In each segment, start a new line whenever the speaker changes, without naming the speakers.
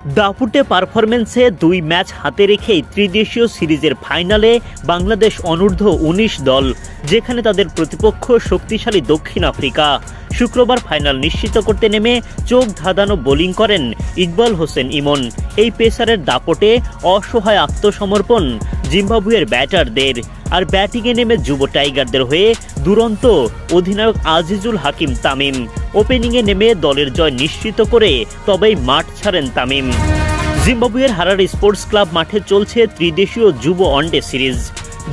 দাপুটে পারফরম্যান্সে ২ match হাতে রেখেই ত্রিদেশীয় সিরিজের ফাইনালে বাংলাদেশ অনূর্ধ্ব ১৯ দল, যেখানে তাদের প্রতিপক্ষ শক্তিশালী দক্ষিণ আফ্রিকা। শুক্রবার ফাইনাল নিশ্চিত করতে নেমে চোখ ধাঁধানো বোলিং করেন ইকবাল হোসেন ইমন। এই পেসারের দাপটে অসহায় আত্মসমর্পণ জিম্বাবুয়ের ব্যাটারদের। আর ব্যাটিংয়ে নেমে যুব টাইগারদের হয়ে দুরন্ত অধিনায়ক আজিজুল হাকিম তামিম। ওপেনিংয়ে নেমে দলের জয় নিশ্চিত করে তবেই মাঠ ছাড়েন তামিম। জিম্বাবুয়ের হারারে স্পোর্টস ক্লাব মাঠে চলছে ত্রিদেশীয় যুব ওয়ানডে সিরিজ,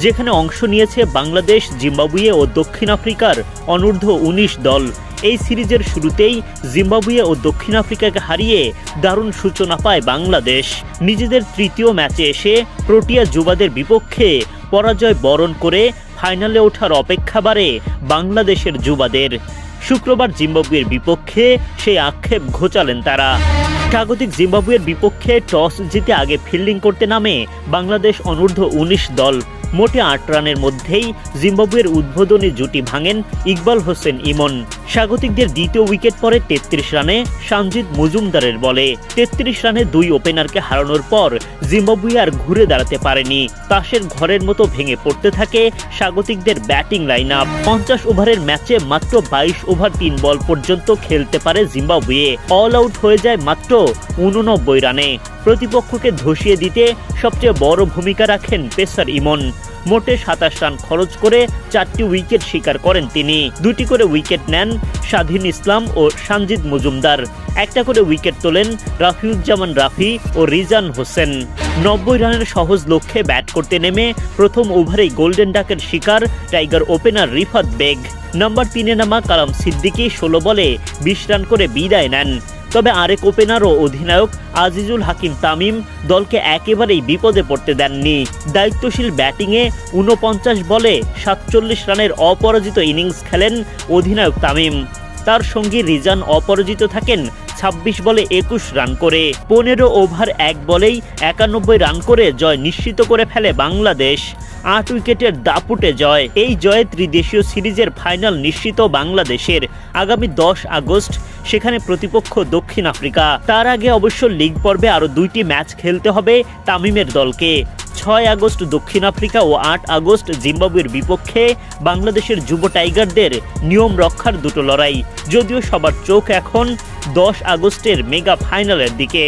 যেখানে অংশ নিয়েছে বাংলাদেশ, জিম্বাবুয়ে ও দক্ষিণ আফ্রিকার অনূর্ধ্ব ১৯ দল। এই সিরিজের শুরুতেই জিম্বাবুয়ে ও দক্ষিণ আফ্রিকাকে হারিয়ে দারুণ সূচনা পায় বাংলাদেশ। নিজেদের তৃতীয় ম্যাচে এসে প্রোটিয়া যুবাদের বিপক্ষে পরাজয় বরণ করে ফাইনালে ওঠার অপেক্ষা বাড়ে বাংলাদেশের যুবাদের। শুক্রবার জিম্বাবুয়ের বিপক্ষে সেই আক্ষেপ ঘোচালেন তারা। স্বাগতিক জিম্বাবুয়ের বিপক্ষে টস জিতে আগে ফিল্ডিং করতে নামে বাংলাদেশ অনূর্ধ্ব ১৯ দল। মোটে ৮ রানের মধ্যেই জিম্বাবুয়ের উদ্বোধনী জুটি ভাঙেন ইকবাল হোসেন ইমন। স্বাগতিকদের দ্বিতীয় উইকেট পড়ে ৩৩ রানে সানজিদ মজুমদারের বলে। ৩৩ রানে ২ ওপেনারকে হারানোর পর জিম্বাবুয়ে আর ঘুরে দাঁড়াতে পারেনি। তাসের ঘরের মতো ভেঙে পড়তে থাকে স্বাগতিকদের ব্যাটিং লাইন আপ। ৫০ ওভারের ম্যাচে মাত্র ২২ ওভার ৩ বল পর্যন্ত খেলতে পারে জিম্বাবুয়ে। অল আউট হয়ে যায় মাত্র ৮৯ রানে। প্রতিপক্ষকে ধসিয়ে দিতে সবচেয়ে বড় ভূমিকা রাখেন পেসার ইমন। মোটে ২৭ রান খরচ করে ৪টি উইকেট শিকার করেন তিনি। ২টি করে উইকেট নেন স্বাধীন ইসলাম ও সানজিদ মজুমদার। একটা করে উইকেট তোলেন রাফিউজ্জামান রাফি ও রিজান হোসেন। ৯০ রানের সহজ লক্ষ্যে ব্যাট করতে নেমে প্রথম ওভারেই গোল্ডেন ডাকের শিকার টাইগার ওপেনার রিফাত বেগ। নাম্বার ৩-এ নামা কালাম সিদ্দিকী ১৬ বলে ২০ রান করে বিদায় নেন। তবে আরেক ওপেনার ও অধিনায়ক আজিজুল হাকিম তামিম দলকে একেবারেই বিপদে পড়তে দেননি। দায়িত্বশীল ব্যাটিংয়ে ৪৯ বলে ৪৭ রানের অপরাজিত ইনিংস খেলেন অধিনায়ক তামিম। তার সঙ্গী রিজান অপরাজিত থাকেন ২৬ বলে ২১ রান করে। ১৫ ওভার ১ বলেই ৯১ রান করে জয় নিশ্চিত করে ফেলে বাংলাদেশ। ৮ উইকেটের দাপুটে জয়। এই জয়ে ত্রিদেশীয় সিরিজের ফাইনাল নিশ্চিত বাংলাদেশের। আগামী ১০ আগস্ট সেখানে প্রতিপক্ষ দক্ষিণ আফ্রিকা। তার আগে অবশ্য লিগ পর্বে আরও ২টি ম্যাচ খেলতে হবে তামিমের দলকে। ৬ আগস্ট দক্ষিণ আফ্রিকা ও ৮ আগস্ট জিম্বাবুয়ের বিপক্ষে বাংলাদেশের যুব টাইগারদের নিয়ম রক্ষার দুটো লড়াই। যদিও সবার চোখ এখন ১০ আগস্টের মেগা ফাইনালের দিকে।